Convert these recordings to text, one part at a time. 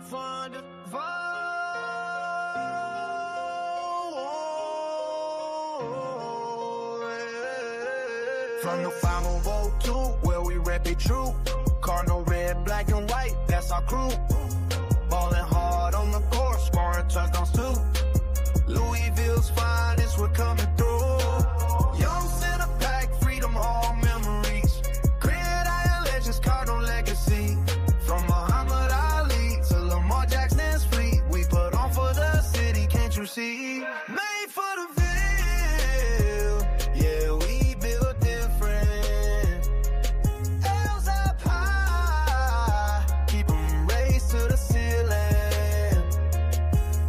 find a vibe. From the 502, where we rep it true. Cardinal red, black and white, that's our crew. Ballin' hard on the court, scoring touchdowns too. Louisville's finest, we're coming through. Young center pack, freedom, all memories. Gridiron legends, Cardinal legacy. From Muhammad Ali to Lamar Jackson's fleet, we put on for the city, can't you see? Made for the Ville, yeah, we built different. L's up high, keep them raised to the ceiling.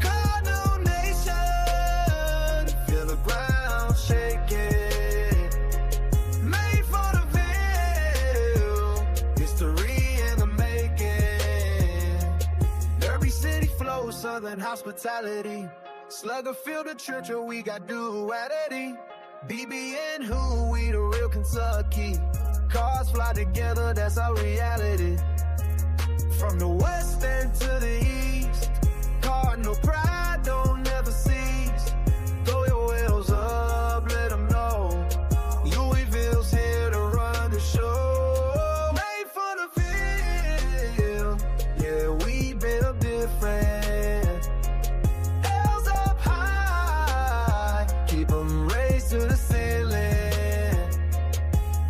Cardinal Nation, feel the ground shaking. Made for the Ville, history in the making. Derby City flow, southern hospitality. Slugger feel the church, or we got duality. BB and who, we the real Kentucky. Cars fly together, that's our reality. From the west end to the east, Cardinal pride don't never cease. Throw your wheels up, let them know. Louisville's here to run the show. Made for the Ville, yeah, we built different. L's up high, keep them raised to the ceiling.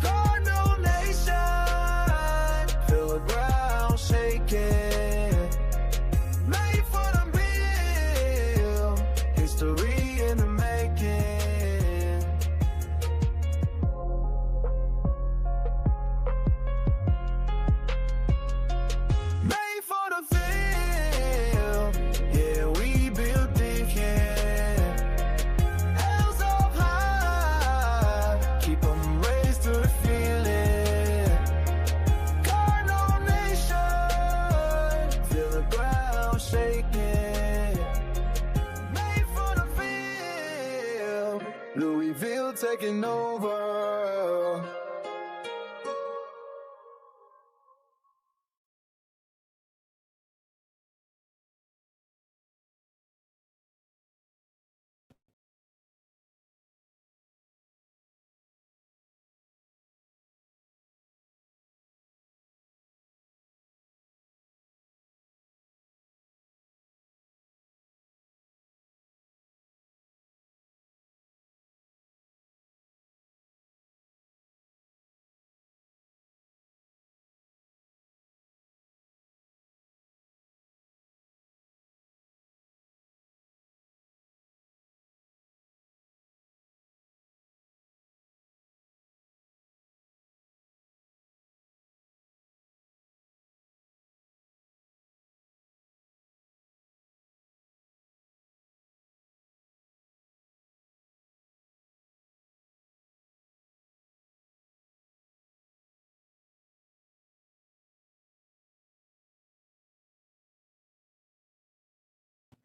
Cardinal Nation, feel the ground shaking. Made for the Ville, history in the making. Made for the Ville, yeah, we built different. L's up high, keep them raised to the feeling. Cardinal Nation, feel the ground shaking. Made for the Ville, Louisville taking over.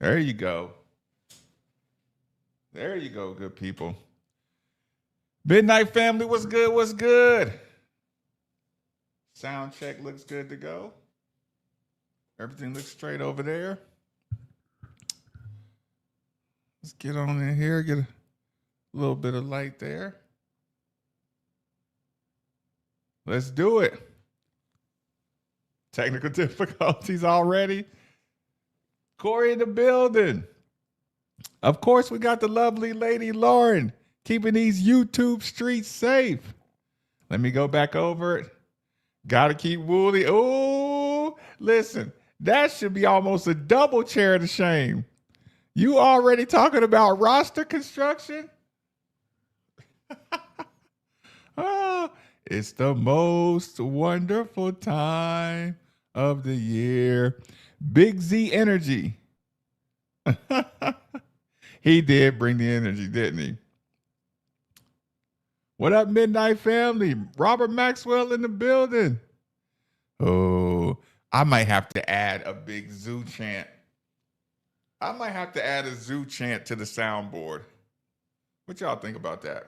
There you go. There you go, good people. Midnight family, what's good? What's good? Sound check looks good to go. Everything looks straight over there. Let's get on in here, get a little bit of light there. Let's do it. Technical difficulties already. Corey in the building. Of course, we got the lovely lady Lauren keeping these YouTube streets safe. Let me go back over it. Gotta keep Wooly. Oh, listen, that should be almost a double chair to shame. You already talking about roster construction? Oh, it's the most wonderful time of the year. Big Z energy. He did bring the energy, didn't he? What up, Midnight family? Robert Maxwell in the building. Oh, I might have to add a big zoo chant. I might have to add a zoo chant to the soundboard. What y'all think about that?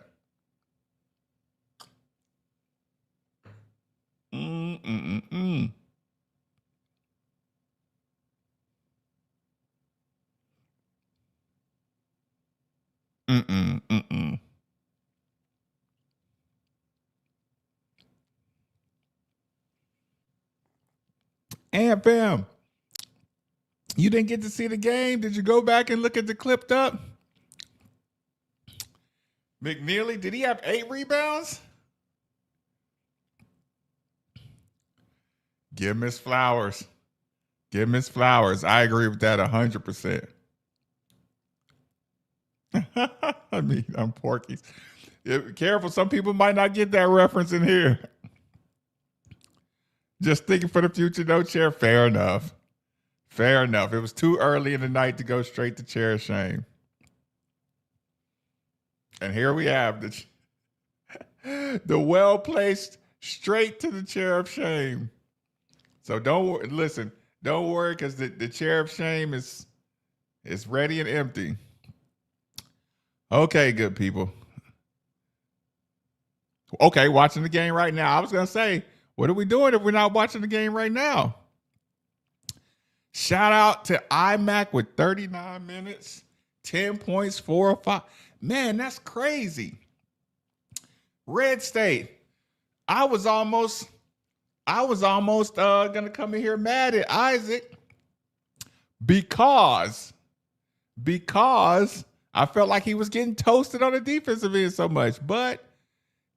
Mm-mm. And fam, you didn't get to see the game. Did you go back and look at the clipped up? McNeely, did he have 8 rebounds? Give Miss Flowers. Give Miss Flowers. I agree with that 100%. I mean, I'm Porky's. Careful, some people might not get that reference in here. Just thinking for the future, no chair. Fair enough. Fair enough. It was too early in the night to go straight to chair of shame. And here we have the well-placed straight to the chair of shame. So don't listen. Don't worry, because the chair of shame is ready and empty. Okay, good people. Okay, watching the game right now. I was gonna say, what are we doing if we're not watching the game right now? Shout out to iMac with 39 minutes, 10 points, 4 or 5. Man, that's crazy. Red State. I was almost gonna come in here mad at Isaac because I felt like he was getting toasted on the defensive end so much. But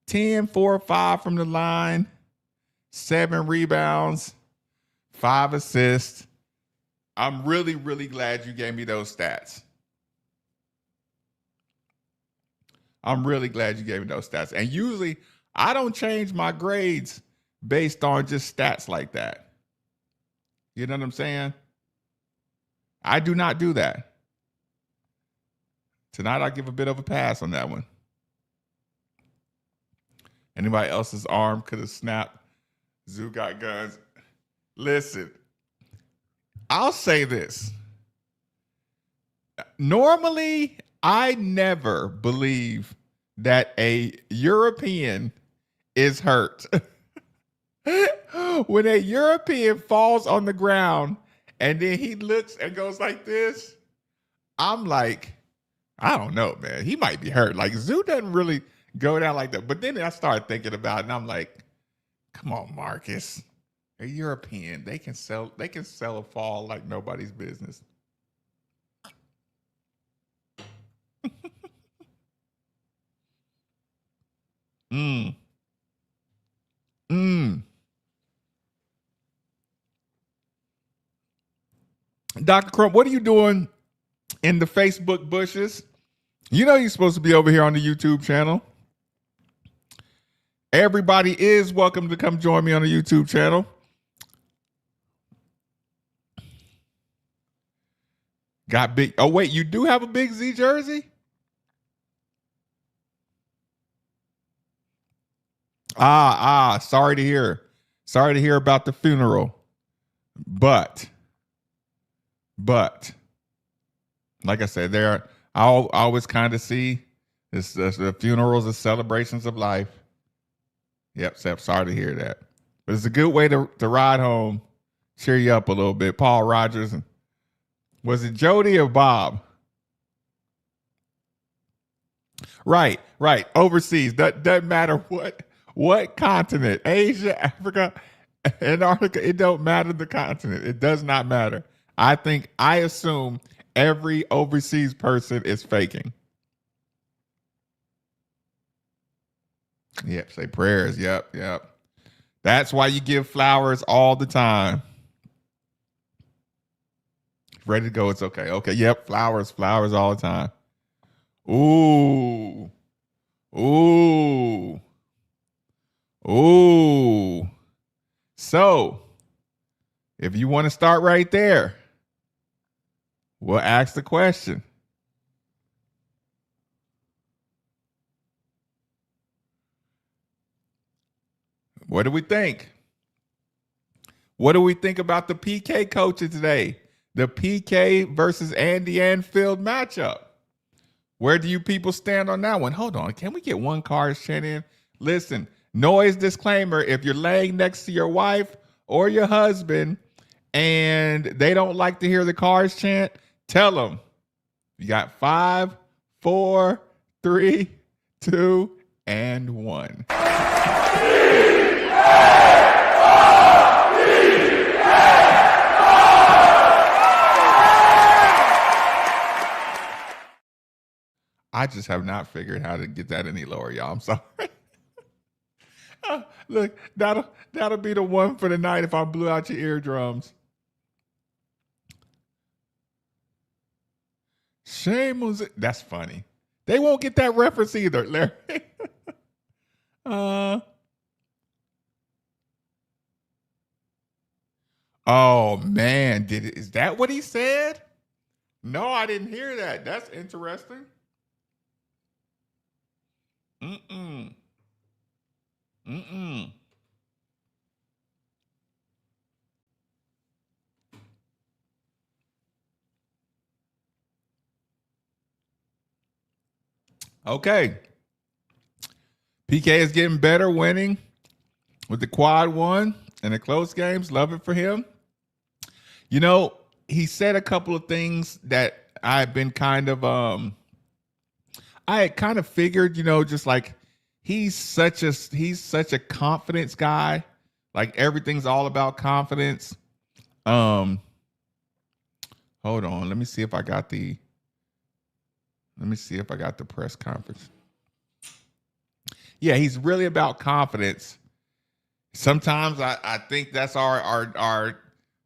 10, 4 or 5 from the line, 7 rebounds, 5 assists. I'm really, really glad you gave me those stats. I'm really glad you gave me those stats. And usually I don't change my grades based on just stats like that. You know what I'm saying? I do not do that. Tonight I'll give a bit of a pass on that one. Anybody else's arm could have snapped. Zoo got guns. Listen, I'll say this. Normally, I never believe that a European is hurt. When a European falls on the ground and then he looks and goes like this, I'm like, I don't know, man. He might be hurt. Like, Zoo doesn't really go down like that. But then I started thinking about it, and I'm like, come on, Marcus. A European, they can sell a fall like nobody's business. Dr. Crump, what are you doing in the Facebook bushes? You know you're supposed to be over here on the YouTube channel. Everybody is welcome to come join me on the YouTube channel. Got big. Oh, wait, you do have a Big Z jersey? Sorry to hear. Sorry to hear about the funeral. But like I said, I always kind of see this, the funerals as celebrations of life. Yep, sorry to hear that. But it's a good way to ride home, cheer you up a little bit. Paul Rogers, and was it Jody or Bob? Right. Overseas. Doesn't matter what continent. Asia, Africa, Antarctica. It don't matter the continent. It does not matter. I assume every overseas person is faking. Yep, say prayers. Yep. That's why you give flowers all the time. Ready to go, it's okay. Okay, yep, flowers all the time. Ooh. So, if you want to start right there, we'll ask the question. What do we think? What do we think about the PK coaches today? The PK versus Andy Anfield matchup. Where do you people stand on that one? Hold on. Can we get one Cars chant in? Listen, noise disclaimer. If you're laying next to your wife or your husband and they don't like to hear the Cars chant, tell them. You got 5, 4, 3, 2, and 1. I just have not figured how to get that any lower, y'all. I'm sorry. Look, that'll be the one for the night if I blew out your eardrums. Shame was it. That's funny. They won't get that reference either, Larry. Oh man, is that what he said? No, I didn't hear that. That's interesting. Mm-mm. Mm-mm. Okay. PK is getting better, winning with the quad one and the close games. Love it for him. You know, he said a couple of things that I've been kind of I had kind of figured, you know, just like he's such a confidence guy. Like everything's all about confidence. Hold on, let me see if I got the press conference. Yeah, he's really about confidence. Sometimes I think that's our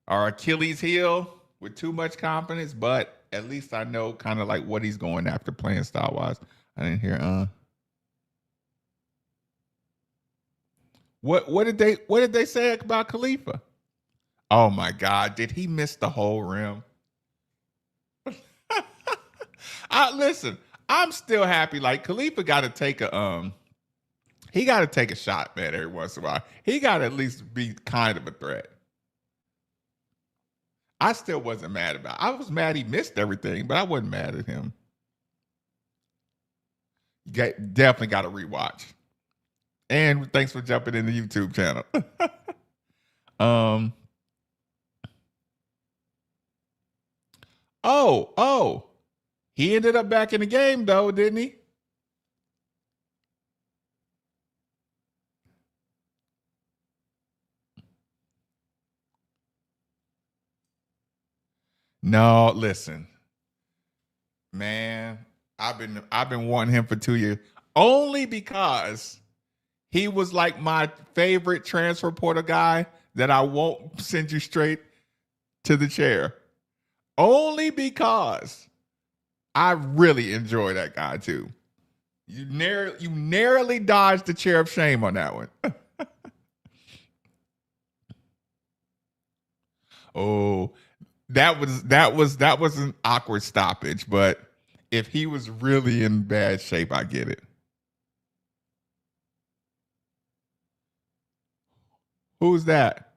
Achilles heel with too much confidence, but at least I know kind of like what he's going after playing style wise. I didn't hear What did they say about Khalifa? Oh my God, did he miss the whole rim? Listen, I'm still happy. Like Khalifa got to take a shot, man, every once in a while. He got to at least be kind of a threat. I still wasn't mad about it. I was mad he missed everything, but I wasn't mad at him. Definitely got to rewatch. And thanks for jumping in the YouTube channel. Oh. He ended up back in the game though, didn't he? No, listen. Man, I've been wanting him for 2 years. Only because he was like my favorite transfer portal guy that I won't send you straight to the chair. Only because I really enjoy that guy too. You narrowly dodged the chair of shame on that one. Oh, that was an awkward stoppage, but if he was really in bad shape, I get it. Who's that?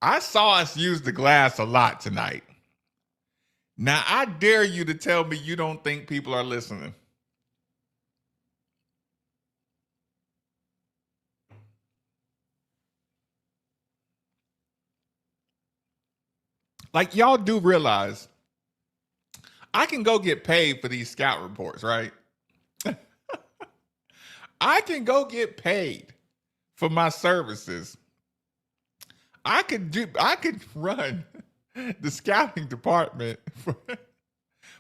I saw us use the glass a lot tonight. Now, I dare you to tell me you don't think people are listening. Like, y'all do realize I can go get paid for these scout reports, right? I can go get paid for my services. I could run the scouting department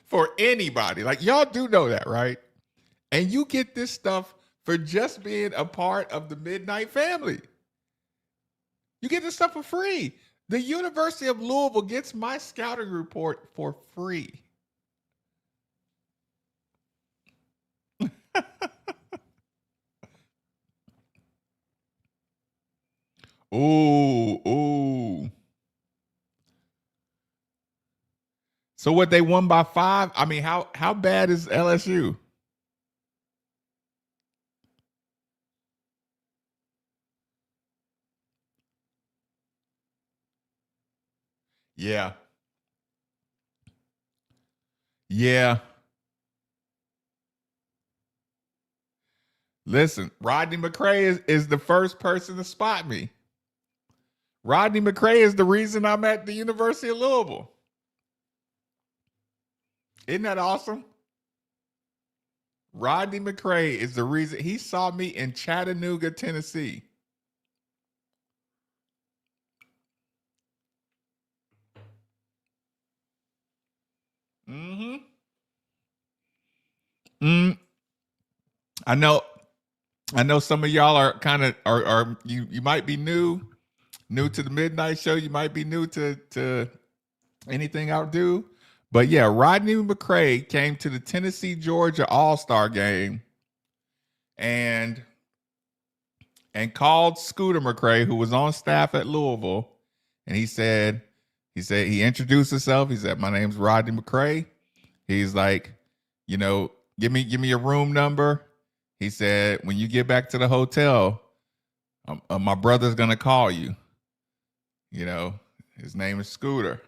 for anybody. Like y'all do know that, right? And you get this stuff for just being a part of the Midnight family. You get this stuff for free. The University of Louisville gets my scouting report for free. Ooh. So what, they won by 5? I mean, how bad is LSU? Yeah. Listen, Rodney McCray is the first person to spot me. Rodney McCray is the reason I'm at the University of Louisville. Isn't that awesome? Rodney McCray is the reason. He saw me in Chattanooga, Tennessee. Mm-hmm. I know some of y'all are kind of are you might be new to the midnight show. You might be new to anything I do. But yeah, Rodney McCray came to the Tennessee Georgia All-Star game and called Scooter McCray, who was on staff at Louisville, and he introduced himself. He said, "My name's Rodney McCray." He's like, give me your room number. He said, "When you get back to the hotel, my brother's gonna call you. His name is Scooter.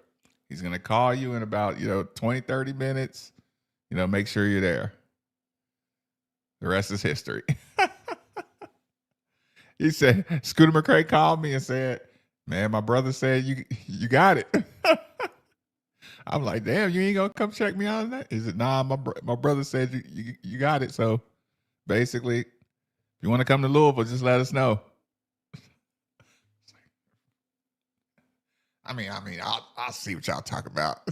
He's going to call you in about, 20, 30 minutes. Make sure you're there." The rest is history. He said, Scooter McCray called me and said, "Man, my brother said you got it." I'm like, "Damn, you ain't going to come check me out on that?" He said, "Nah, my brother said you got it. So basically, if you want to come to Louisville, just let us know." I mean, I'll see what y'all talk about.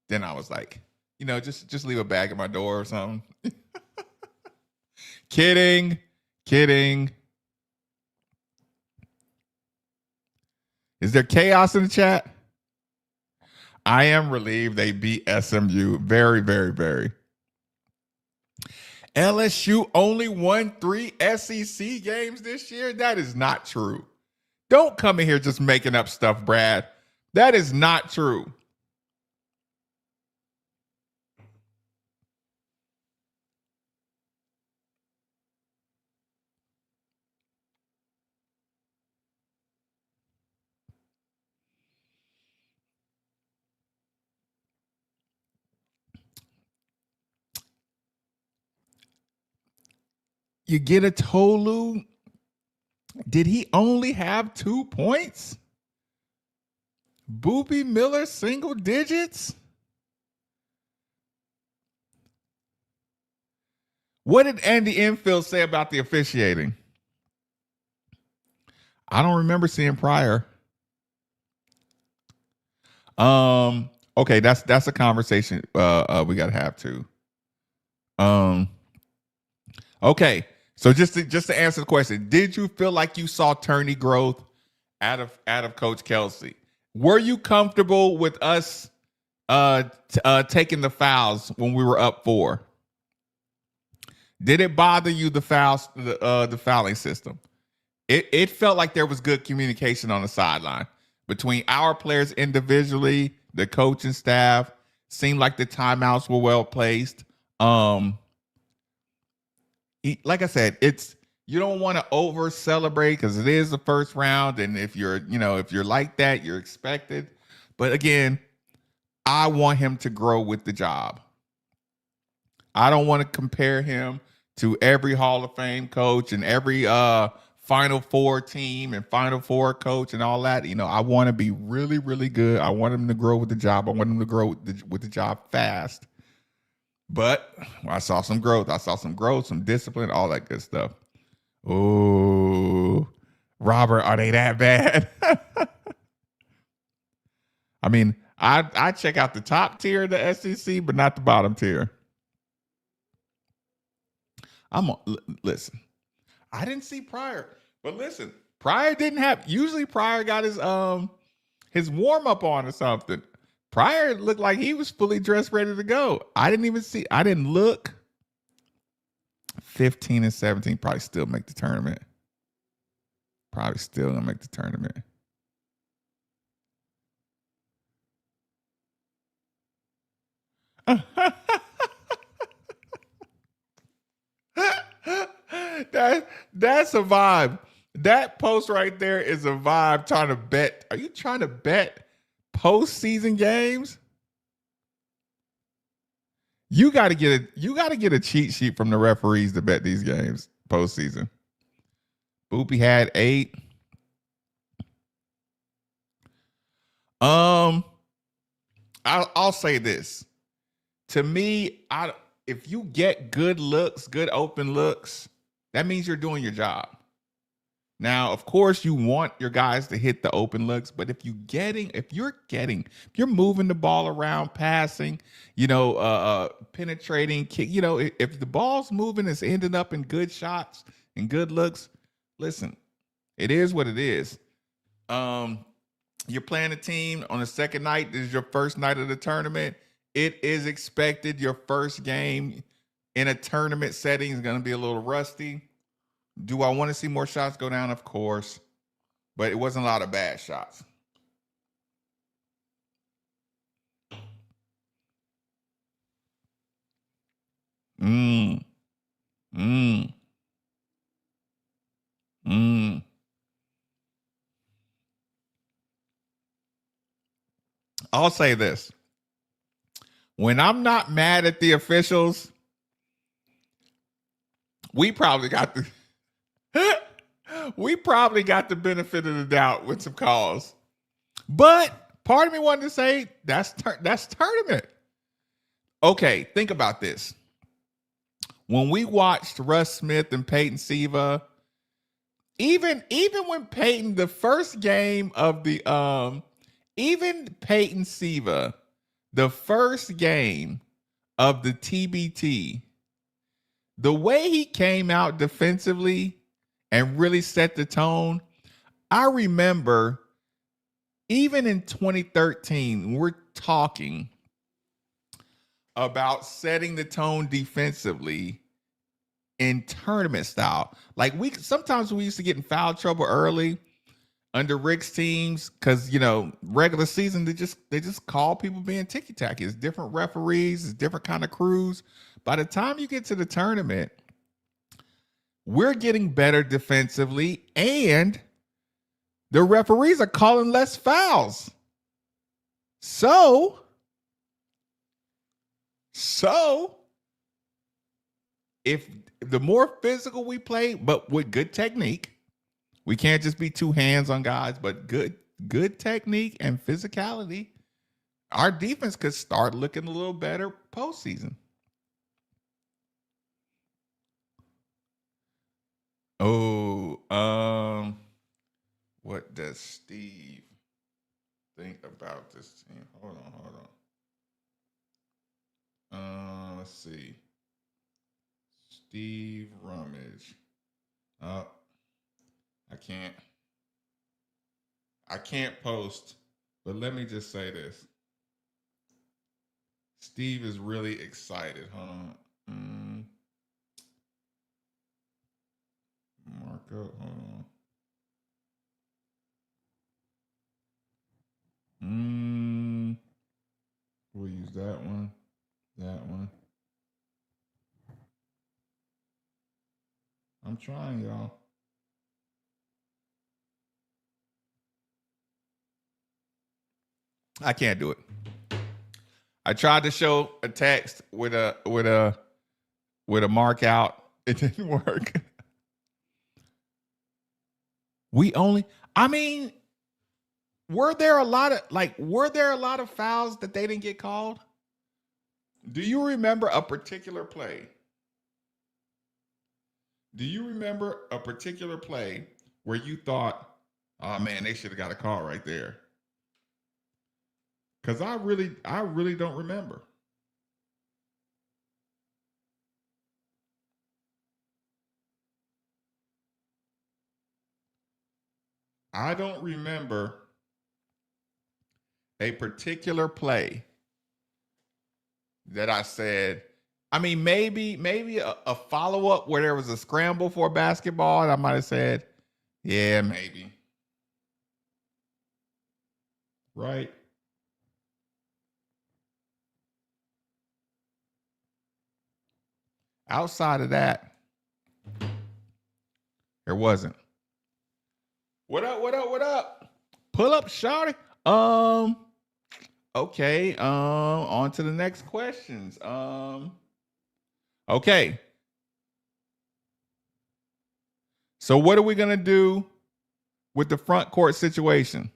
Then I was like, just leave a bag at my door or something. Kidding. Is there chaos in the chat? I am relieved they beat SMU. Very, very, very. LSU only won 3 SEC games this year? That is not true. Don't come in here just making up stuff, Brad. That is not true. You get a Tolu. Did he only have 2 points? Boobie Miller, single digits? What did Andy Enfield say about the officiating? I don't remember seeing Pryor. Okay, that's a conversation we gotta have too. Okay. So just to answer the question, did you feel like you saw tourney growth out of Coach Kelsey? Were you comfortable with us taking the fouls when we were up 4? Did it bother you the fouling system? It felt like there was good communication on the sideline between our players individually, the coaching staff. Seemed like the timeouts were well placed. Like I said, you don't want to over celebrate because it is the first round, and if you're like that, you're expected. But again, I want him to grow with the job. I don't want to compare him to every Hall of Fame coach and every Final Four team and Final Four coach and all that. I want to be really, really good. I want him to grow with the job. I want him to grow with the job fast. But I saw some growth. Some discipline, all that good stuff. Oh, Robert, are they that bad? I mean, I check out the top tier of the SEC, but not the bottom tier. Listen, I didn't see Pryor, but listen, Pryor didn't have. Usually, Pryor got his warm up on or something. Pryor looked like he was fully dressed, ready to go. I didn't look. 15 and 17 probably still make the tournament. Probably still gonna make the tournament. That's a vibe. That post right there is a vibe. Trying to bet. Are you trying to bet postseason games? You got to get a cheat sheet from the referees to bet these games postseason. Boopy had 8. I'll say this. To me, if you get good looks, good open looks, that means you're doing your job. Now, of course, you want your guys to hit the open looks, but if you're moving the ball around, passing, penetrating, kick, if the ball's moving, it's ending up in good shots and good looks. Listen, it is what it is. You're playing a team on the second night. This is your first night of the tournament. It is expected your first game in a tournament setting is going to be a little rusty. Do I want to see more shots go down? Of course. But it wasn't a lot of bad shots. I'll say this. When I'm not mad at the officials, we probably got the benefit of the doubt with some calls. But part of me wanted to say that's tournament. Okay, think about this. When we watched Russ Smith and Peyton Siva, even when Peyton, the first game of the even Peyton Siva, the first game of the TBT, the way he came out defensively and really set the tone, I remember even in 2013, we're talking about setting the tone defensively in tournament style. Like sometimes we used to get in foul trouble early under Rick's teams because regular season they just call people being ticky-tacky. It's different referees, it's different kind of crews. By the time you get to the tournament, we're getting better defensively, and the referees are calling less fouls. So if the more physical we play, but with good technique, we can't just be two hands on guys, but good technique and physicality, our defense could start looking a little better postseason. Oh, what does Steve think about this team? Hold on. Let's see. Steve Rummage. I can't post, but let me just say this. Steve is really excited. Hold on. Marco, hold on. We'll use that one. I'm trying, y'all. I can't do it. I tried to show a text with a mark out. It didn't work. Were there a lot of fouls that they didn't get called? Do you remember a particular play? Do you remember a particular play where you thought, oh man, they should have got a call right there? Because I really don't remember. I don't remember a particular play that I said, maybe a follow-up where there was a scramble for a basketball, and I might have said, yeah, maybe. Right? Outside of that, there wasn't. What up? Pull up, shawty. Okay, on to the next questions. Okay. So what are we gonna do with the front court situation?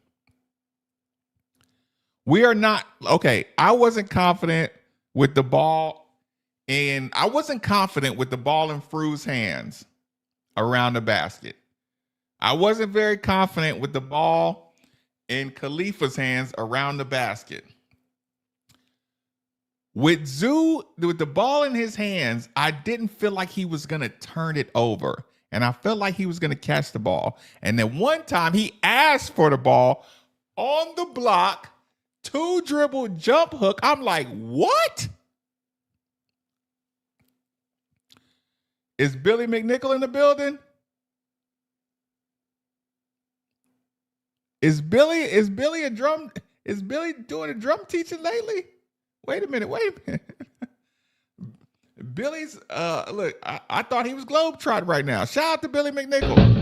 We are not okay. I wasn't confident with the ball, and I wasn't confident with the ball in Fru's hands around the basket. I wasn't very confident with the ball in Khalifa's hands around the basket. With the ball in his hands, I didn't feel like he was going to turn it over. And I felt like he was going to catch the ball. And then one time he asked for the ball on the block, 2-dribble jump hook. I'm like, what? Is Billy McNichol in the building? Is Billy doing a drum teaching lately? Wait a minute. Billy's look, I thought he was globetrotting right now. Shout out to Billy McNichol.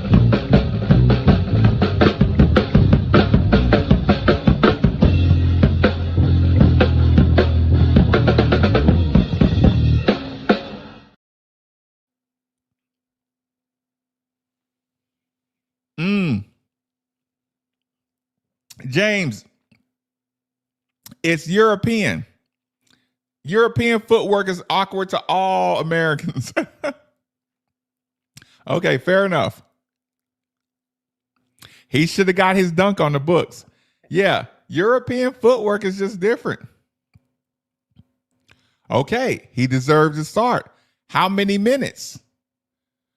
James, it's European. European footwork is awkward to all Americans. Okay, fair enough. He should have got his dunk on the books. Yeah, European footwork is just different. Okay, he deserves to start. How many minutes?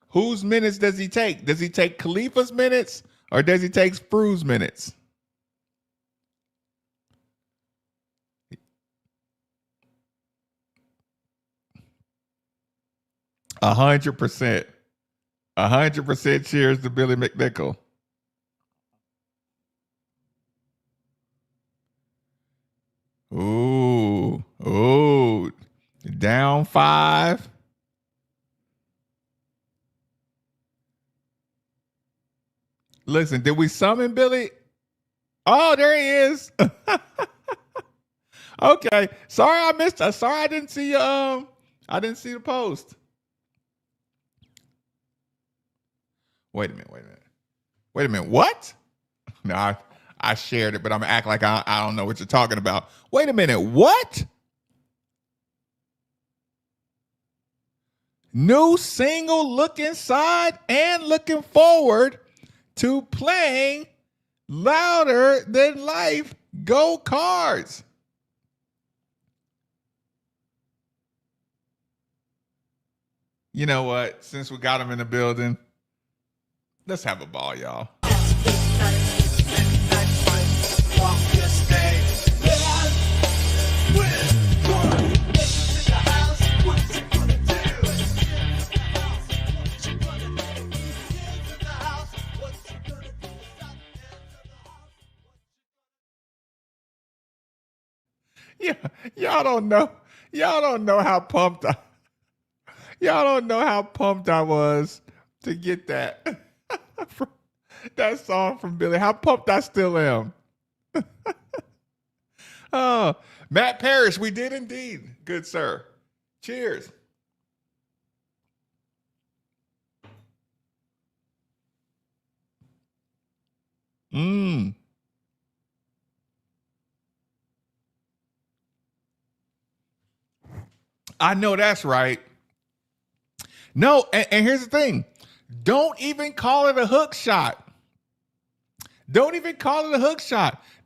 Whose minutes does he take? Does he take Khalifa's minutes or does he take Fru's minutes? A 100%. 100% cheers to Billy McNichol. Ooh. Down 5. Listen, did we summon Billy? Oh, there he is. Okay. Sorry I missed. Sorry I didn't see I didn't see the post. Wait a minute. What? No, I shared it, but I'm gonna act like I don't know what you're talking about. Wait a minute. What? New single, Look Inside and looking forward to playing Louder Than Life. Go Cards. You know what? Since we got him in the building, let's have a ball, y'all. Yeah, y'all don't know how pumped I was to get that. That song from Billy. How pumped I still am. Oh, Matt Parrish, we did indeed. Good sir. Cheers. I know that's right. No, and here's the thing. Don't even call it a hook shot.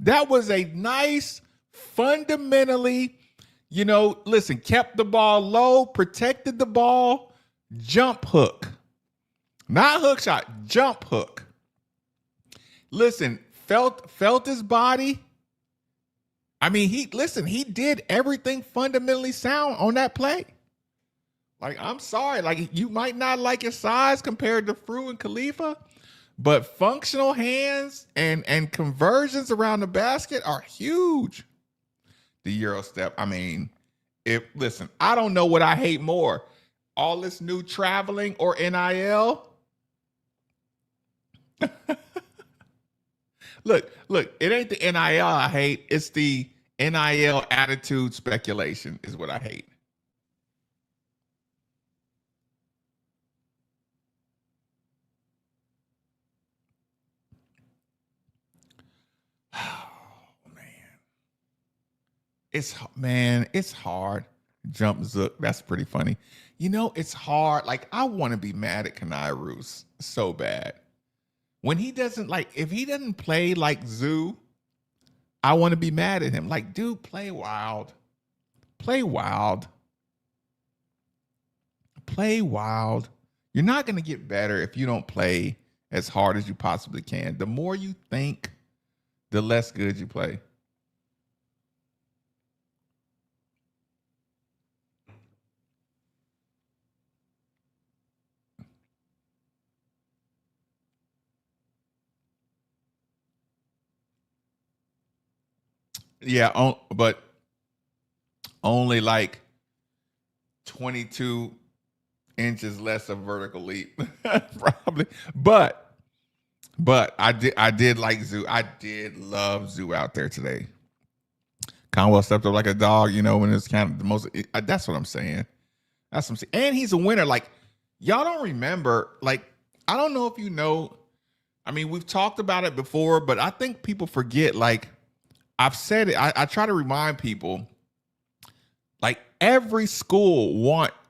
That was a nice, fundamentally, listen, kept the ball low, protected the ball, jump hook. Not hook shot, jump hook. Listen, felt his body. I mean, he did everything fundamentally sound on that play. Like, I'm sorry, like, you might not like his size compared to Fru and Khalifa, but functional hands and conversions around the basket are huge. The Euro step, I mean, listen, I don't know what I hate more, all this new traveling or NIL. Look, it ain't the NIL I hate, it's the NIL attitude speculation is what I hate. It's hard. Jump Zook, that's pretty funny. You know, it's hard. Like, I want to be mad at Kanai Roos so bad. When he doesn't, like, if he doesn't play like Zoo, I want to be mad at him. Like, dude, play wild. Play wild. Play wild. You're not going to get better if you don't play as hard as you possibly can. The more you think, the less good you play. Yeah, but only like 22 inches less of vertical leap, probably. But I did like Zoo. I did love Zoo out there today. Conwell stepped up like a dog, you know, when it's kind of the most. That's what I'm saying. That's what I'm saying. And he's a winner. Like, y'all don't remember. Like, I don't know if you know. I mean, we've talked about it before, but I think people forget. Like, I've said it. I try to remind people. Like, every school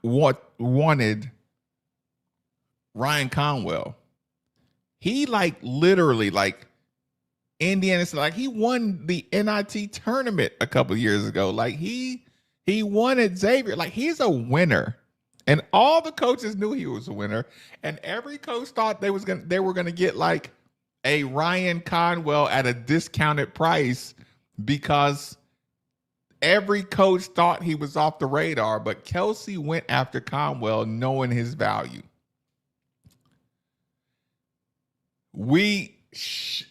wanted Ryan Conwell. He like literally like Indiana, like he won the NIT tournament a couple years ago. Like he won at Xavier. Like, he's a winner. And all the coaches knew he was a winner. And every coach thought they were gonna get like a Ryan Conwell at a discounted price because every coach thought he was off the radar. But Kelsey went after Conwell knowing his value.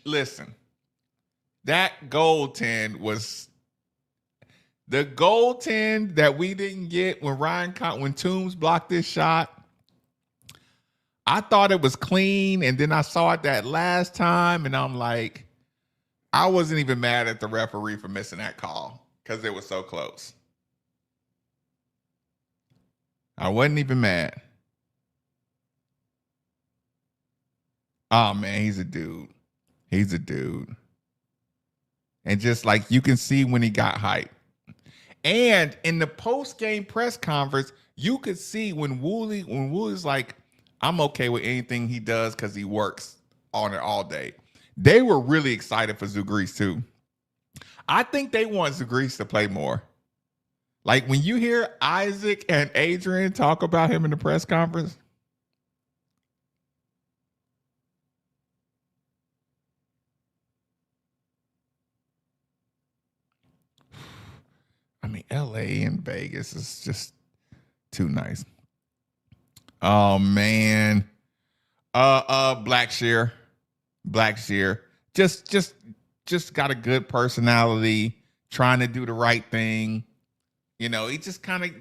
Listen, that goaltend was the goaltend that we didn't get when Toombs blocked this shot. I thought it was clean, and then I saw it that last time, and I'm like, I wasn't even mad at the referee for missing that call because it was so close. I wasn't even mad. Oh, man, he's a dude. He's a dude. And just like you can see when he got hyped. And in the post-game press conference, you could see when Wooley's like, I'm okay with anything he does because he works on it all day. They were really excited for Zugreece too. I think they want Zugreece to play more. Like, when you hear Isaac and Adrian talk about him in the press conference, I mean, LA and Vegas is just too nice. Oh, man. Blackshear. Just got a good personality, trying to do the right thing. You know, he just kind of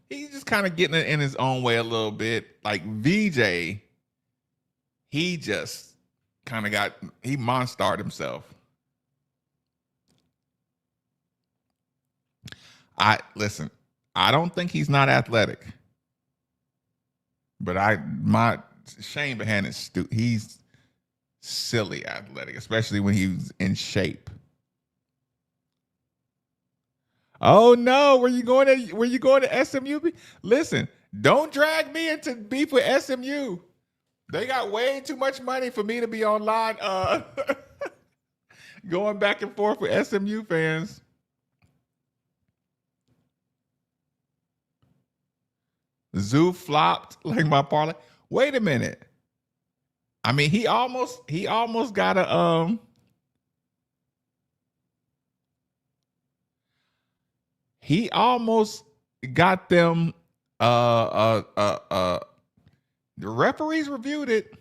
he's just kind of getting it in his own way a little bit. Like VJ, he just kind of he monstered himself. I don't think he's not athletic. But my Shane Behan is he's silly athletic, especially when he was in shape. Oh no, were you going to SMU? Listen, don't drag me into beef with SMU. They got way too much money for me to be online going back and forth with SMU fans. Zoo flopped like my parlay. Wait a minute. I mean, he almost got a he almost got them the referees reviewed it.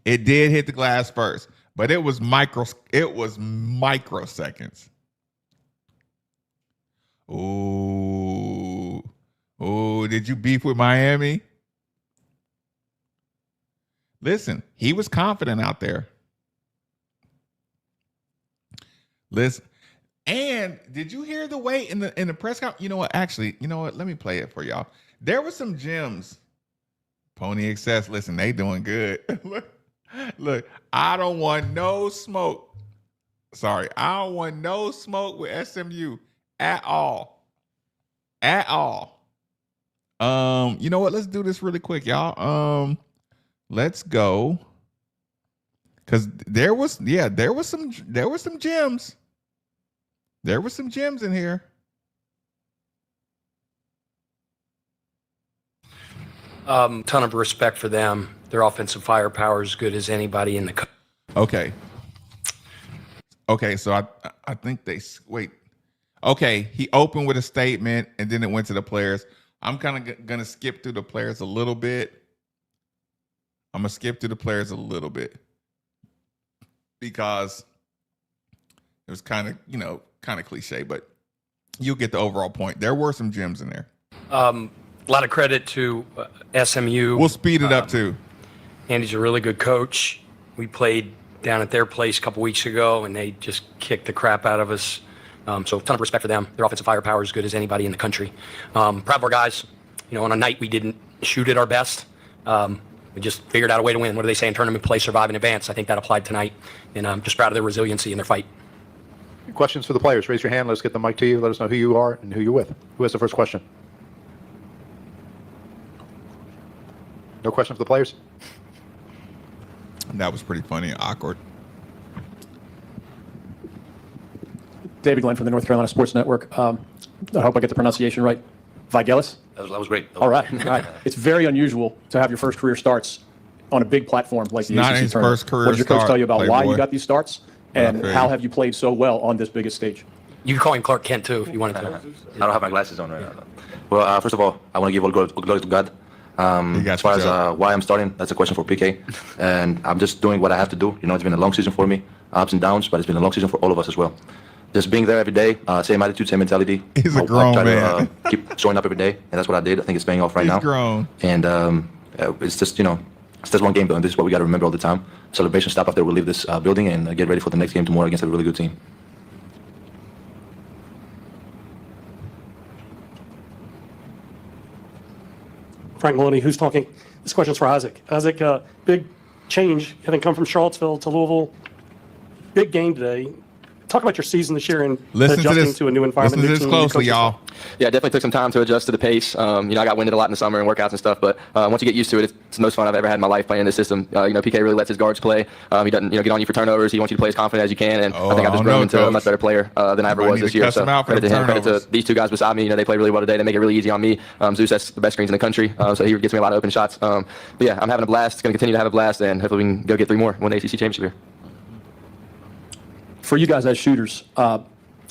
It did hit the glass first, but it was microseconds. Oh, did you beef with Miami? Listen, he was confident out there. Listen. And did you hear the way in the press conference? You know what? Actually, you know what? Let me play it for y'all. There were some gems. Pony Excess, listen, they doing good. Look, I don't want no smoke. Sorry, I don't want no smoke with SMU at all. At all. You know what? Let's do this really quick, y'all. Let's go. Cause there was some gems. There were some gems in here. Ton of respect for them. Their offensive firepower is as good as anybody in the country. Okay, so I think they wait. Okay, he opened with a statement and then it went to the players. I'm kind of gonna skip through the players a little bit. Because it was kind of cliche, but you'll get the overall point. There were some gems in there. A lot of credit to SMU. We'll speed it up too. Andy's a really good coach. We played down at their place a couple weeks ago, and they just kicked the crap out of us. So a ton of respect for them. Their offensive firepower is as good as anybody in the country. Proud of our guys. On a night we didn't shoot at our best. We just figured out a way to win. What do they say in tournament play? Survive in advance. I think that applied tonight. And I'm just proud of their resiliency in their fight. Questions for the players? Raise your hand. Let's get the mic to you. Let us know who you are and who you're with. Who has the first question? No question for the players? That was pretty funny and awkward. David Glenn from the North Carolina Sports Network. I hope I get the pronunciation right. Vigelis? That was great. All right. It's very unusual to have your first career starts on a big platform like the ACC not his tournament. first career What did your coach start, tell you about why Playboy? you got these starts, and how have you played so well on this biggest stage? You can call him Clark Kent, too, if you wanted to. I don't have my glasses on right now. Well, first of all, I want to give all glory to God. As far as why I'm starting, that's a question for PK. And I'm just doing what I have to do. It's been a long season for me, ups and downs, but it's been a long season for all of us as well. Just being there every day, same attitude, same mentality. He's a grown man. To keep showing up every day, and that's what I did. I think it's paying off right now. He's grown. And it's just, it's just one game, and this is what we got to remember all the time. Celebration stop after we leave this building and get ready for the next game tomorrow against a really good team. Frank Maloney, who's talking? This question's for Isaac. Isaac, big change, having come from Charlottesville to Louisville. Big game today. Talk about your season this year and adjusting to a new environment. Listen to this closely, y'all. Yeah, it definitely took some time to adjust to the pace. I got winded a lot in the summer and workouts and stuff, but once you get used to it, it's the most fun I've ever had in my life playing this system. PK really lets his guards play. He doesn't, get on you for turnovers. He wants you to play as confident as you can, and I think I've just grown into a much better player than I ever was this year. So credit to him, credit to these two guys beside me. They play really well today. They make it really easy on me. Zeus has the best screens in the country, so he gets me a lot of open shots. But yeah, I'm having a blast. Going to continue to have a blast, and hopefully we can go get 3 more, win the ACC championship here. For you guys as shooters,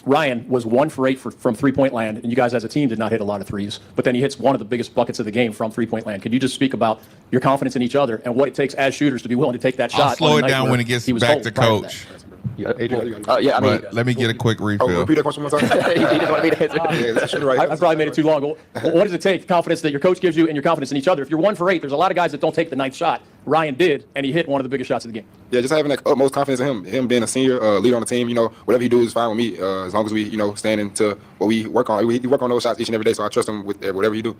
Ryan was 1 for 8 from three-point land, and you guys as a team did not hit a lot of threes, but then he hits one of the biggest buckets of the game from three-point land. Could you just speak about your confidence in each other and what it takes as shooters to be willing to take that shot? I'll slow it down when it gets back to coach. Let me get a quick refill. Repeat that question one more time. He didn't want me to answer. I probably made it too long. What does it take, confidence that your coach gives you and your confidence in each other? If you're 1 for 8, there's a lot of guys that don't take the 9th shot. Ryan did, and he hit one of the biggest shots of the game. Yeah, just having that utmost confidence in him. Him being a senior leader on the team, whatever he do is fine with me, as long as we, stand into what we work on. We work on those shots each and every day, so I trust him with whatever he do.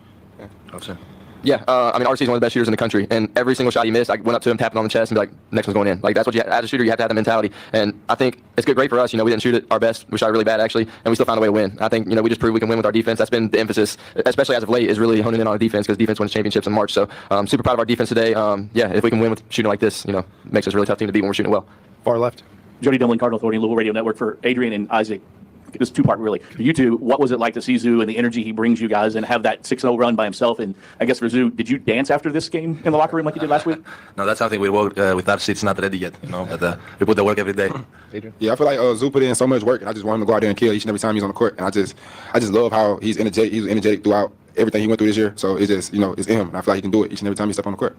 Yeah, RC's one of the best shooters in the country, and every single shot he missed, I went up to him, tapping on the chest, and be like, next one's going in. Like, that's what as a shooter, you have to have that mentality. And I think it's great for us. We didn't shoot it our best. We shot really bad, actually, and we still found a way to win. I think, we just proved we can win with our defense. That's been the emphasis, especially as of late, is really honing in on defense, because defense wins championships in March. So super proud of our defense today. If we can win with shooting like this, makes us a really tough team to beat when we're shooting well. Far left. Jody Dimlin, Cardinal Authority, Louisville Radio Network. For Adrian and Isaac, this 2-part really. For you two, what was it like to see Zoo and the energy he brings you guys and have that 6-0 run by himself? And I guess for Zoo, did you dance after this game in the locker room like you did last week? No, that's something we work with our seats not ready yet. But we put the work every day. Adrian? Yeah, I feel like Zoo put in so much work, and I just want him to go out there and kill each and every time he's on the court. And I just love how he's energetic. He was energetic throughout everything he went through this year. So it's just, it's him. And I feel like he can do it each and every time he steps on the court.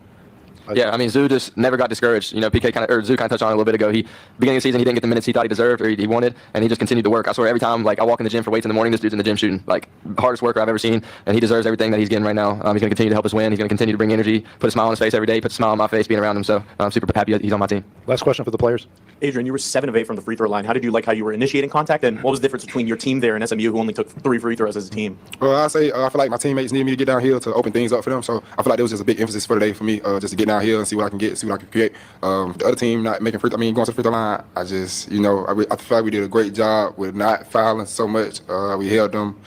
Yeah, I mean, Zoo just never got discouraged. You know, Zoo kind of touched on it a little bit ago. Beginning of the season, he didn't get the minutes he thought he deserved or he wanted, and he just continued to work. I swear, every time, like, I walk in the gym for weights in the morning, this dude's in the gym shooting. Like, hardest worker I've ever seen, and he deserves everything that he's getting right now. He's going to continue to help us win. He's going to continue to bring energy, put a smile on his face every day, put a smile on my face being around him. So I'm super happy he's on my team. Last question for the players. Adrian, you were 7 of 8 from the free throw line. How did you like how you were initiating contact, and what was the difference between your team there and SMU, who only took 3 free throws as a team? Well, I feel like my teammates needed me to get down here to open things up for them. So I feel like there was just a big emphasis for today for me, just to get down here and see what I can get, see what I can create. The other team not making going to the free throw line, I just, I feel like we did a great job with not fouling so much. We held them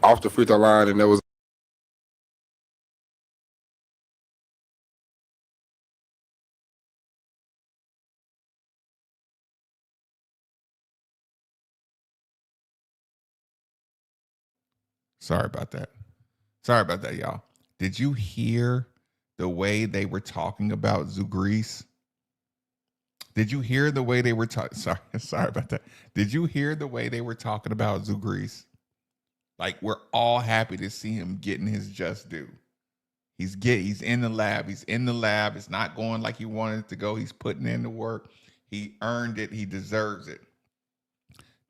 off the free throw line, and there was. Sorry about that. Sorry about that, y'all. Did you hear the way they were talking about Zugreece? Did you hear the way they were talking? Sorry about that. Did you hear the way they were talking about Zugreece? Like, we're all happy to see him getting his just due. He's in the lab. He's in the lab. It's not going like he wanted it to go. He's putting in the work. He earned it. He deserves it.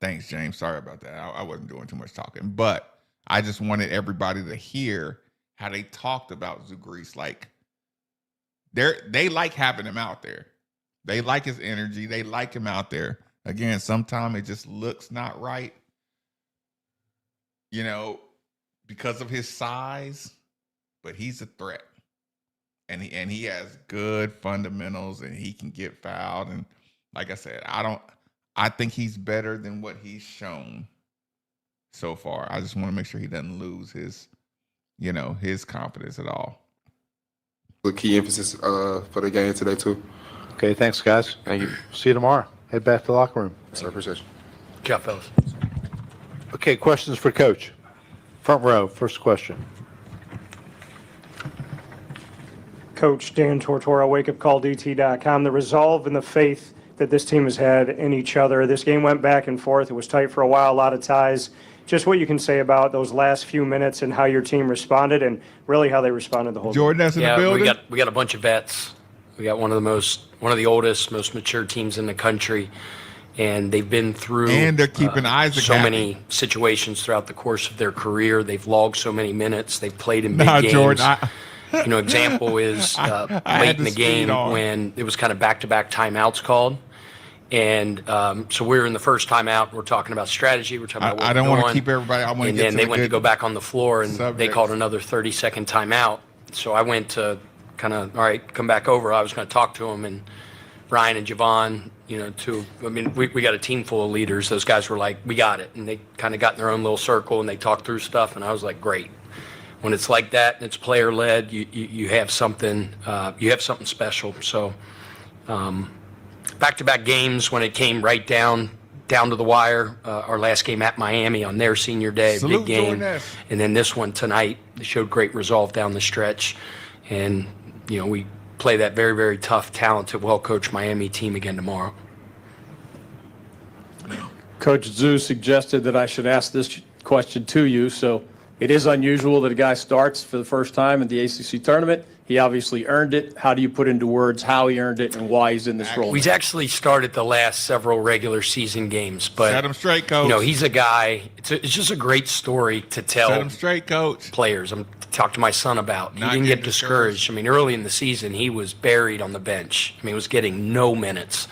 Thanks, James. Sorry about that. I wasn't doing too much talking, but I just wanted everybody to hear how they talked about Zugreece. Like, they like having him out there. They like his energy. They like him out there. Again, sometimes it just looks not right, because of his size, but he's a threat. And he has good fundamentals, and he can get fouled. And like I said, I think he's better than what he's shown so far. I just want to make sure he doesn't lose his confidence at all. The key emphasis for the game today too. Okay, thanks, guys. Thank you. See you tomorrow. Head back to the locker room. Sir, appreciate you. Good job, fellas. Okay, questions for Coach. Front row, first question. Coach Dan Tortora, wakeupcalldt.com. The resolve and the faith that this team has had in each other. This game went back and forth. It was tight for a while, a lot of ties. Just what you can say about those last few minutes and how your team responded, and really how they responded the whole Jordan, that's in the building. we got a bunch of vets. We got one of the oldest, most mature teams in the country, and they've been through and they're keeping Isaac so happy. many situations throughout the course of their career. They've logged so many minutes. They've played in big games. Jordan, Example is late in the game when it was kind of back-to-back timeouts called. And so we're in the first timeout. We're talking about strategy. We're talking about what I don't want to keep everybody. I want to and get then to they the went to good go back on the floor, and subjects. they called another 30-second timeout. So I went to kind of, all right, come back over. I was going to talk to them, and Ryan and Javon, we got a team full of leaders. Those guys were like, we got it. And they kind of got in their own little circle, and they talked through stuff, and I was like, great. When it's like that and it's player-led, you have something special. So back-to-back games when it came right down to the wire. Our last game at Miami on their senior day, Salute big game. Jordan. And then this one tonight, they showed great resolve down the stretch. And, we play that very, very tough, talented, well-coached Miami team again tomorrow. Coach Zoo suggested that I should ask this question to you. So it is unusual that a guy starts for the first time in the ACC tournament. He obviously earned it. How do you put into words how he earned it and why he's in this role? He's actually started the last several regular season games, but set him straight, Coach. He's a guy. It's just a great story to tell. Set him straight, Coach. Players. I'm talking to my son about. He didn't get discouraged. Early in the season, he was buried on the bench. He was getting no minutes,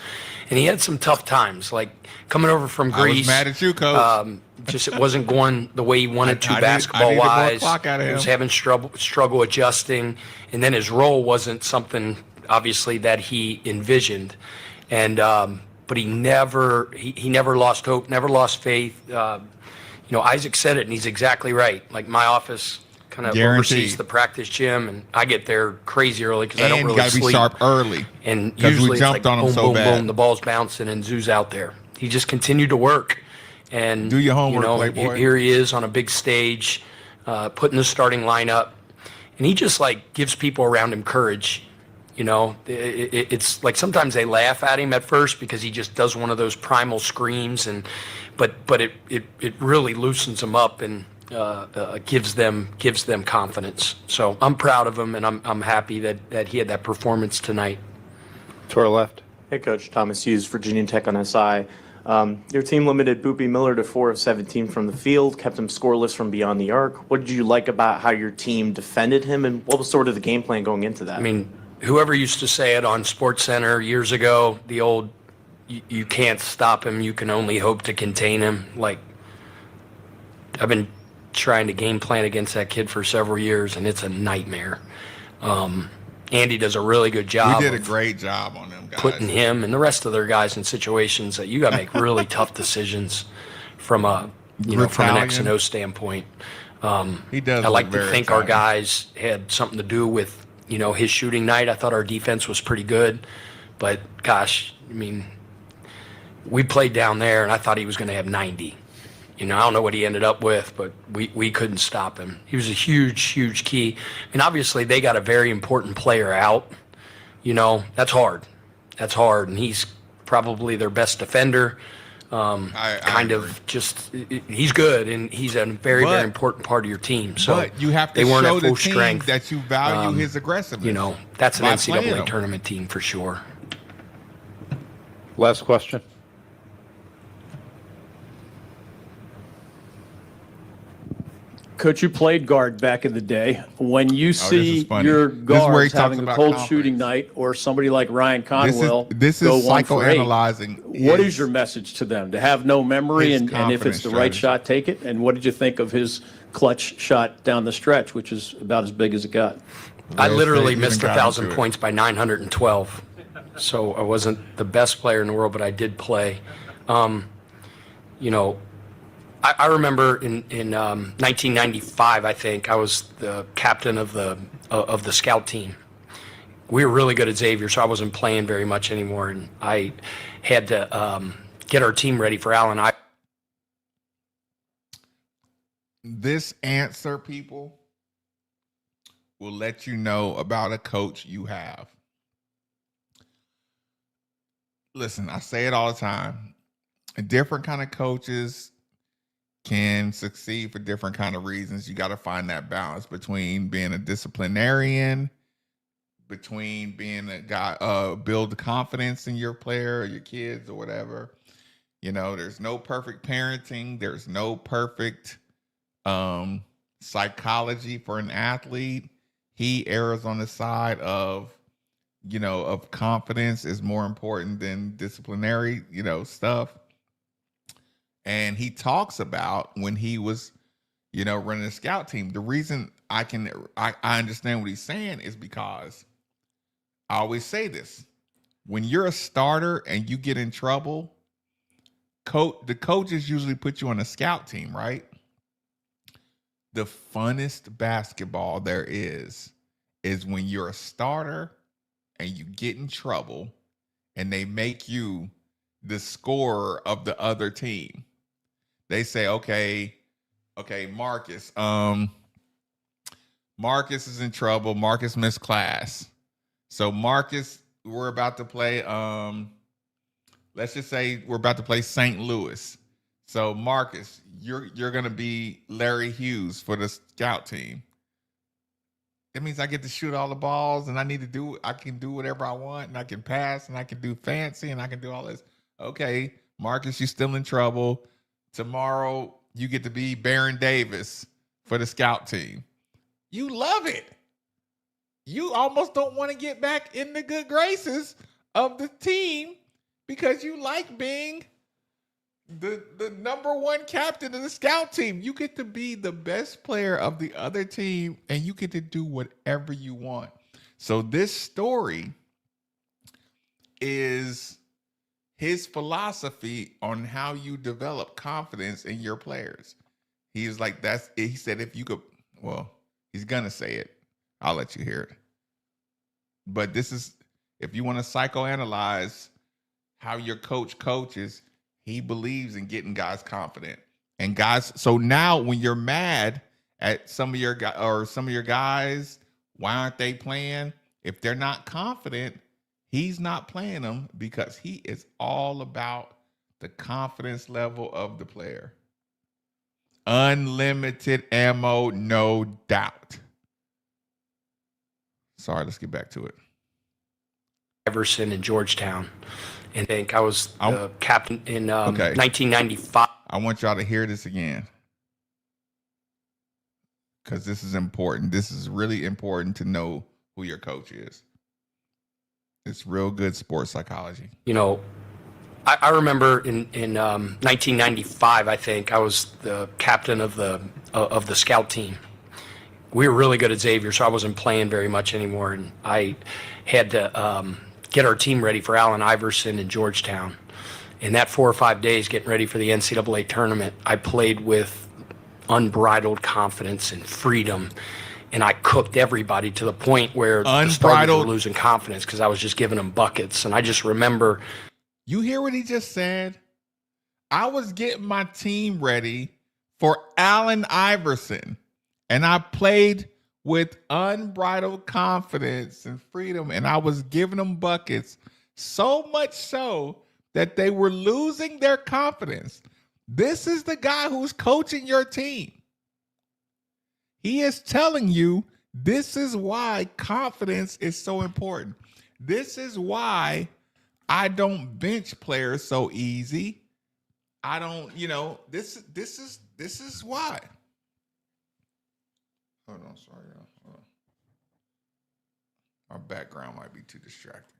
and he had some tough times, like coming over from Greece. I was mad at you, Coach. It wasn't going the way he wanted to basketball-wise. He was having struggle adjusting, and then his role wasn't something, obviously, that he envisioned. And but he never lost hope, never lost faith. Isaac said it, and he's exactly right. Like, my office kind of oversees the practice gym, and I get there crazy early because I don't really sleep. And you got to be sharp early. And usually we jumped it's like on him boom, so boom, bad. boom, the ball's bouncing, and Zoo's out there. He just continued to work. And do your homework, Playboy. Here he is on a big stage, putting the starting lineup, and he just gives people around him courage. It's like sometimes they laugh at him at first because he just does one of those primal screams, but it really loosens him up, and gives them confidence. So I'm proud of him, and I'm happy that he had that performance tonight. To our left. Hey, Coach. Thomas Hughes, Virginia Tech on SI. Your team limited Boopy Miller to 4 of 17 from the field, kept him scoreless from beyond the arc. What did you like about how your team defended him, and what was sort of the game plan going into that? I mean, whoever used to say it on SportsCenter years ago, the old, you can't stop him, you can only hope to contain him. Like, I've been trying to game plan against that kid for several years, and it's a nightmare. Andy does a really good job. We did a great job on them guys. Putting him and the rest of their guys in situations that you got to make really tough decisions from a, from an X and O standpoint. He does. I like to think our guys had something to do with, his shooting night. I thought our defense was pretty good, but gosh, I mean, we played down there and I thought he was going to have 90. I don't know what he ended up with, but we couldn't stop him. He was a huge key. And obviously they got a very important player out. That's hard. That's hard. And he's probably their best defender. He's good, and he's a very important part of your team. So but you have to they weren't show at full the team strength. that you value his aggressiveness. That's an NCAA tournament team for sure. Last question. Coach, you played guard back in the day. When you see your guards having a cold shooting night, or somebody like Ryan Conwell this is go 1 for 8, psychoanalyzing. what is your message to them? To have no memory, and if it's the right shot, take it? And what did you think of his clutch shot down the stretch, which is about as big as it got? I literally missed 1,000 points by 912. So I wasn't the best player in the world, but I did play. I remember in 1995, I think I was the captain of the scout team. We were really good at Xavier, so I wasn't playing very much anymore, and I had to get our team ready for Allen. This answer, people, will let you know about a coach you have. Listen, I say it all the time. Different kind of coaches can succeed for different kind of reasons. You got to find that balance between being a disciplinarian, between being a guy, build confidence in your player or your kids or whatever. There's no perfect parenting. There's no perfect psychology for an athlete. He errs on the side of, of confidence is more important than disciplinary, stuff. And he talks about when he was, running a scout team. The reason I understand what he's saying is because I always say this. When you're a starter and you get in trouble, the coaches usually put you on a scout team, right? The funnest basketball there is when you're a starter and you get in trouble and they make you the scorer of the other team. They say, okay, Marcus. Marcus is in trouble. Marcus missed class. So Marcus, we're about to play, let's just say we're about to play St. Louis. So Marcus, you're gonna be Larry Hughes for the scout team. That means I get to shoot all the balls, and I can do whatever I want, and I can pass, and I can do fancy, and I can do all this. Okay, Marcus, you're still in trouble. Tomorrow, you get to be Baron Davis for the scout team. You love it. You almost don't want to get back in the good graces of the team because you like being the number one captain of the scout team. You get to be the best player of the other team, and you get to do whatever you want. So this story is his philosophy on how you develop confidence in your players. He's like, he said, if you could, well, he's going to say it. I'll let you hear it. But this is, if you want to psychoanalyze how your coach coaches, he believes in getting guys confident. And guys, so now when you're mad at some of your guys, why aren't they playing? If they're not confident, he's not playing them because he is all about the confidence level of the player. Unlimited ammo, no doubt. Sorry, let's get back to it. Iverson in Georgetown. And I think I was the captain in 1995. I want y'all to hear this again, because this is important. This is really important to know who your coach is. It's real good sports psychology. You know, I remember in 1995, I think I was the captain of the scout team. We were really good at Xavier, so I wasn't playing very much anymore, and I had to get our team ready for Allen Iverson in Georgetown. In that 4 or 5 days getting ready for the NCAA tournament, I played with unbridled confidence and freedom, and I cooked everybody to the point where the starters were losing confidence because I was just giving them buckets. And I just remember. You hear what he just said? I was getting my team ready for Allen Iverson, and I played with unbridled confidence and freedom, and I was giving them buckets, so much so that they were losing their confidence. This is the guy who's coaching your team. He is telling you this is why confidence is so important. This is why I don't bench players so easy. I don't, this is why. Hold on, sorry, y'all. Hold on. My background might be too distracting.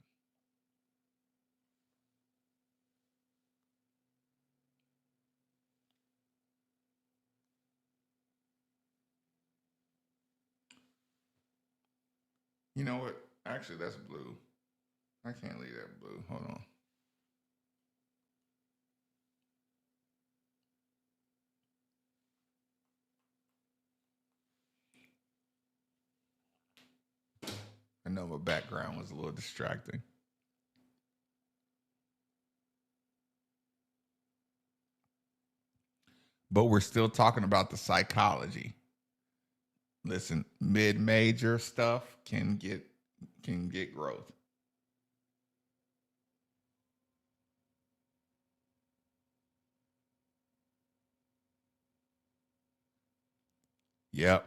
You know what? Actually, that's blue. I can't leave that blue. Hold on. I know my background was a little distracting. But we're still talking about the psychology. Listen, mid-major stuff can get growth. Yep.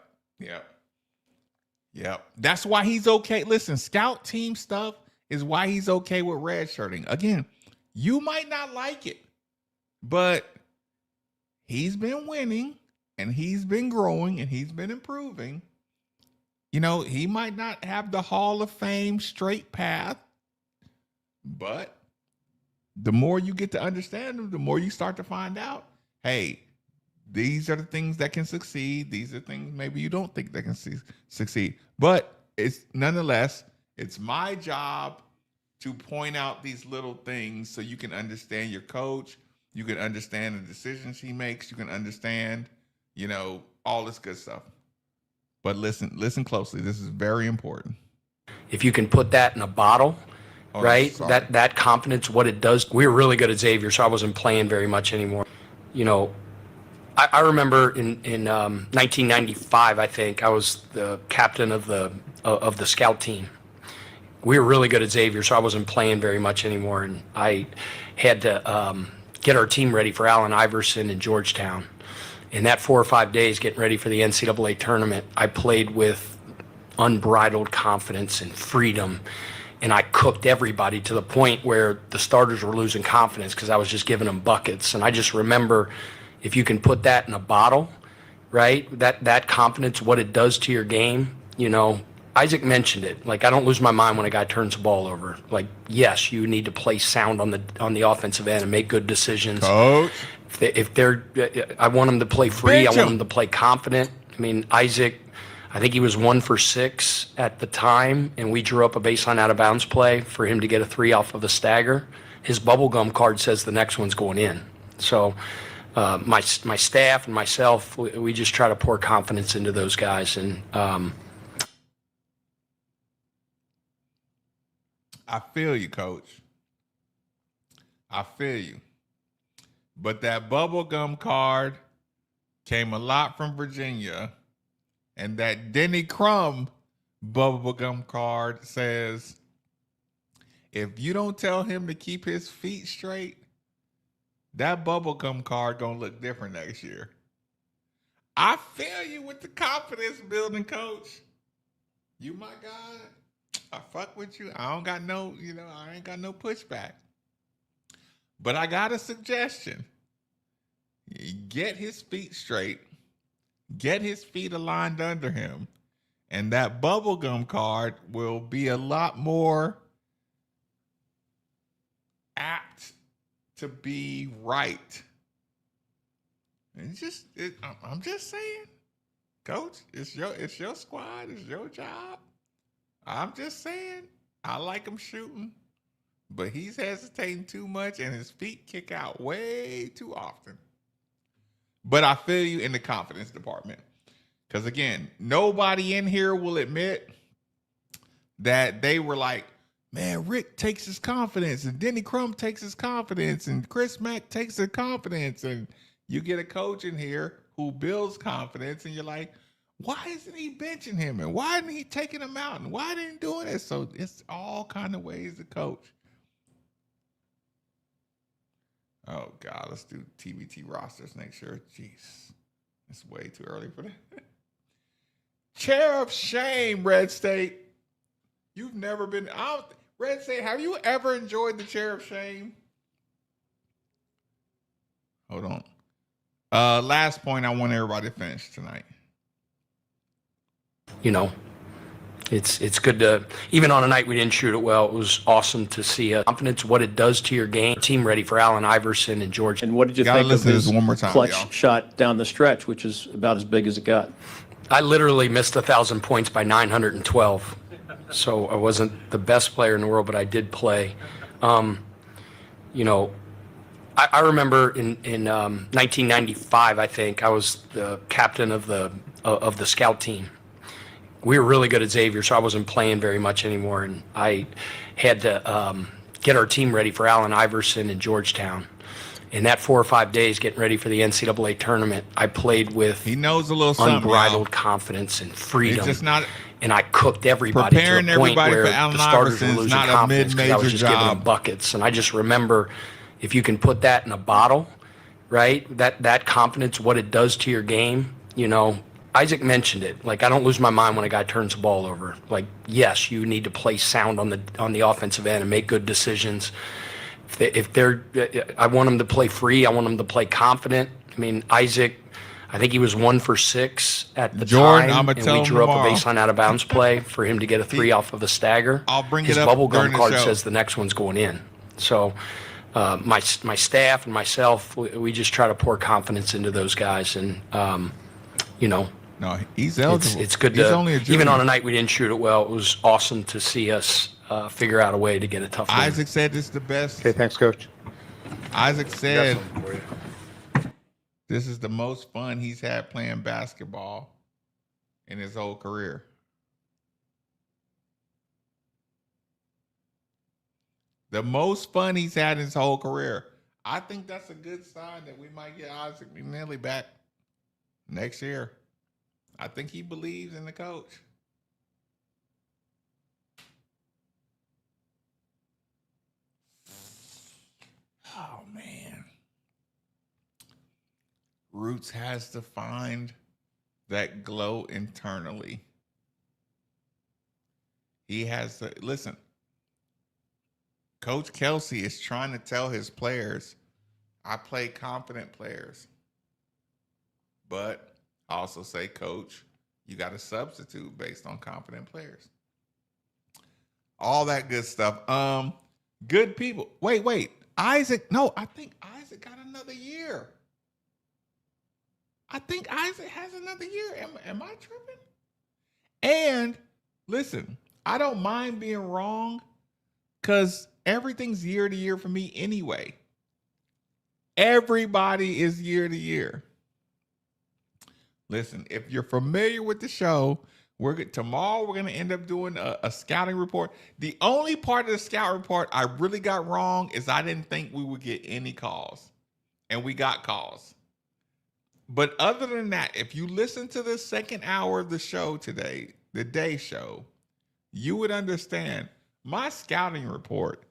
That's why he's okay. Listen, scout team stuff is why he's okay with redshirting. Again, you might not like it, but he's been winning and he's been growing and he's been improving. He might not have the Hall of Fame straight path, but the more you get to understand him, the more you start to find out, hey, these are the things that can succeed. These are things maybe you don't think that can succeed. But nonetheless, it's my job to point out these little things so you can understand your coach. You can understand the decisions he makes. You can understand, all this good stuff. But listen closely. This is very important. If you can put that in a bottle, right? That confidence, what it does. We were really good at Xavier, so I wasn't playing very much anymore. I remember in 1995, I think I was the captain of the scout team. We were really good at Xavier, so I wasn't playing very much anymore, and I had to get our team ready for Allen Iverson in Georgetown. In that 4 or 5 days getting ready for the NCAA tournament, I played with unbridled confidence and freedom, and I cooked everybody to the point where the starters were losing confidence because I was just giving them buckets. And I just remember, if you can put that in a bottle, right, that confidence, what it does to your game, Isaac mentioned it. Like, I don't lose my mind when a guy turns the ball over. Like, yes, you need to play sound on the offensive end and make good decisions. Coach. I want him to play free. I want him to play confident. I mean, Isaac, I think he was 1 for 6 at the time, and we drew up a baseline out of bounds play for him to get a 3 off of a stagger. His bubblegum card says the next one's going in. So my staff and myself, we just try to pour confidence into those guys. And I feel you, Coach. I feel you. But that bubblegum card came a lot from Virginia. And that Denny Crum bubblegum card says, if you don't tell him to keep his feet straight, that bubblegum card gonna look different next year. I feel you with the confidence building, coach. You my guy. I fuck with you. I don't got no, I ain't got no pushback. But I got a suggestion. Get his feet straight. Get his feet aligned under him. And that bubblegum card will be a lot more apt to be right. I'm just saying, coach, it's your squad, it's your job. I'm just saying, I like him shooting, but he's hesitating too much and his feet kick out way too often. But I feel you in the confidence department. Because again, nobody in here will admit that they were like, man, Rick takes his confidence and Denny Crum takes his confidence and Chris Mack takes his confidence. And you get a coach in here who builds confidence and you're like, why isn't he benching him? And why isn't he taking him out? And why didn't he do it? So it's all kind of ways to coach. Oh, God, let's do TBT rosters next year. Jeez, it's way too early for that. Chair of shame, Red State. You've never been out. Red State, have you ever enjoyed the chair of shame? Hold on. Last point I want everybody to finish tonight. It's good to, even on a night we didn't shoot it well, it was awesome to see confidence, what it does to your game. Team ready for Allen Iverson and George. And what did you think of his clutch shot down the stretch, which is about as big as it got? I literally missed 1,000 points by 912. So I wasn't the best player in the world, but I did play. I remember in 1995, I think, I was the captain of the scout team. We were really good at Xavier, so I wasn't playing very much anymore. And I had to get our team ready for Allen Iverson in Georgetown. In that 4 or 5 days getting ready for the NCAA tournament, I played with unbridled confidence and freedom. It's just not, and I cooked everybody to a point where the starters were losing confidence because I was just giving them buckets. And I just remember, if you can put that in a bottle, right, that confidence, what it does to your game, Isaac mentioned it. Like, I don't lose my mind when a guy turns the ball over. Like, yes, you need to play sound on the offensive end and make good decisions. I want him to play free. I want him to play confident. I mean, Isaac, I think he was 1 for 6 at the time. And we drew up a baseline out of bounds play for him to get a 3 off of a stagger. I'll bring His it up. His bubblegum card says the next one's going in. So my staff and myself, we just try to pour confidence into those guys. And, no, he's eligible. It's good to, even on a night we didn't shoot it well, it was awesome to see us figure out a way to get a tough win. Isaac said this is the best. Okay, thanks, Coach. Isaac said this is the most fun he's had playing basketball in his whole career. The most fun he's had in his whole career. I think that's a good sign that we might get Isaac McNeely back next year. I think he believes in the coach. Oh, man. Roots has to find that glow internally. He has to, listen, Coach Kelsey is trying to tell his players, I play confident players. But I also say, Coach, you got to substitute based on confident players. All that good stuff. Good people. Wait. Isaac. No, I think Isaac got another year. I think Isaac has another year. Am I tripping? And listen, I don't mind being wrong because everything's year to year for me anyway. Everybody is year to year. Listen, if you're familiar with the show, tomorrow we're going to end up doing a scouting report. The only part of the scout report I really got wrong is I didn't think we would get any calls. And we got calls. But other than that, if you listen to the second hour of the show today, the day show, you would understand my scouting report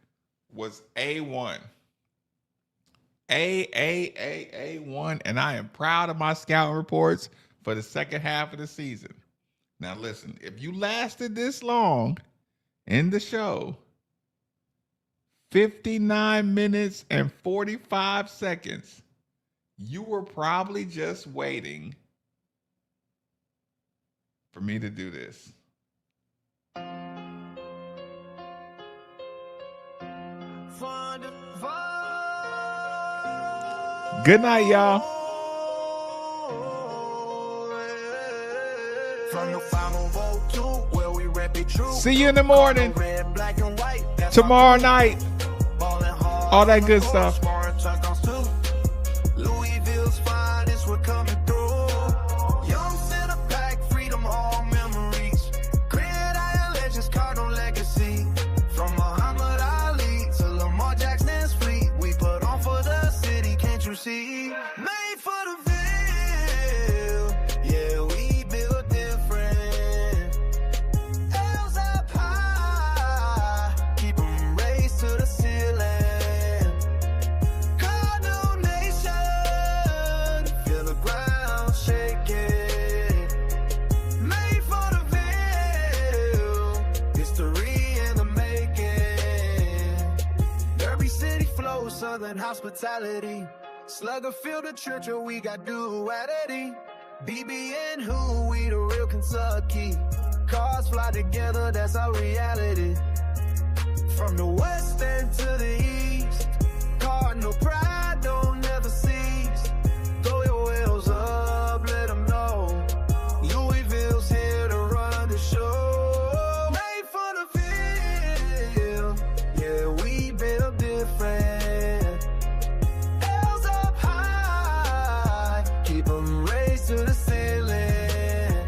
was A1. A1. And I am proud of my scouting reports for the second half of the season. Now listen, if you lasted this long in the show, 59 minutes and 45 seconds, you were probably just waiting for me to do this. Good night, y'all. See you in the morning. Tomorrow night. All that good stuff. Louisville's finest, we're coming through. Young center pack, freedom, all memories. Gridiron legends, Cardinal legacy. From Muhammad Ali to Lamar Jackson's fleet, we put on for the city, can't you see? Made for the Ville, yeah, we built different. L's up high, keep 'em raised to the ceiling. Cardinal Nation, feel the ground shaking. Made for the Ville, history in the making. Derby City flow, Southern hospitality. Slugger feel the church, we got duality. BB and who, we the real Kentucky. Cars fly together, that's our reality. From the west end to the east, Cardinal pride don't never cease. Throw your wheels up, let them know. Louisville's here to run the show. Made for the Ville, yeah, we built different. L's up high, keep 'em raised to the ceiling.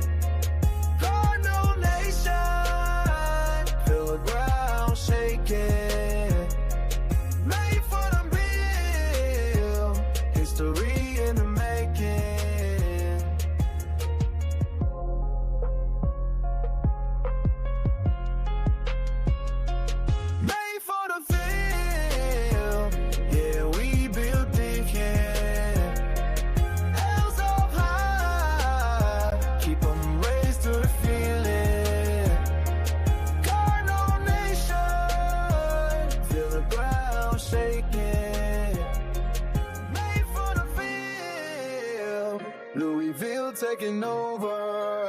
Cardinal Nation, feel the ground shaking. Made for the Ville, history in the making. Made for the Ville, yeah, we built different. L's up high, keep 'em raised to the feeling. Cardinal Nation, feel the ground shaking. Made for the Ville, Louisville taking over.